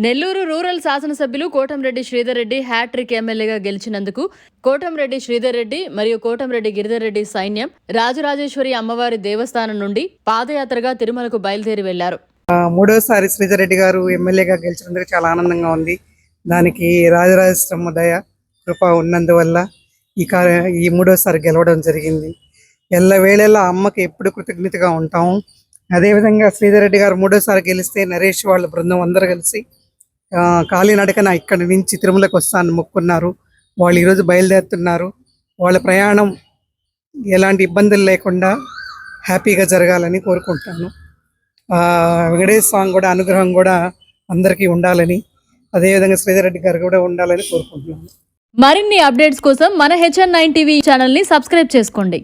Nellore rural శాసనసభ్యులు Kotamreddy Sridhar Reddy hat trick ఎమ్మెల్యేగా గెలిచినందుకు కోటంరెడ్డి శ్రీధర్ రెడ్డి మరియు కోటంరెడ్డి గిరిధర్ రెడ్డి సైన్యం రాజరాజేశ్వరి అమ్మవారి దేవస్థానం నుండి పాదయాత్రగా తిరుమలకు బయలుదేరి వెళ్లారు. మూడోసారి శ్రీధర్ రెడ్డి గారు ఎమ్మెల్యేగా గెలిచినందుకు చాలా ఆనందంగా ఉంది. దానికి రాజరాజేశ్వరమ్మ దయ కృప ఉన్నందువల్ల ఈ మూడోసారి గెలవడం జరిగింది. ఎల్లవేళలా అమ్మకి ఎప్పుడు కృతజ్ఞతగా ఉంటాము. అదేవిధంగా శ్రీధర్ రెడ్డి గారు మూడోసారి గెలిస్తే నరేష్ వాళ్ళ బృందం అందరూ కలిసి కాలినడకన ఇక్కడి నుంచి తిరుమలకు వస్తానని మొక్కున్నారు. వాళ్ళు ఈరోజు బయలుదేరుతున్నారు. వాళ్ళ ప్రయాణం ఎలాంటి ఇబ్బందులు లేకుండా హ్యాపీగా జరగాలని కోరుకుంటాను. వెంకటేశ్వర స్వామి కూడా అనుగ్రహం కూడా అందరికీ ఉండాలని, అదేవిధంగా శ్రీధర్ రెడ్డి గారు కూడా ఉండాలని కోరుకుంటున్నాను. మరిన్ని అప్డేట్స్ కోసం మన HN9 టీవీ ఛానల్ని సబ్స్క్రైబ్ చేసుకోండి.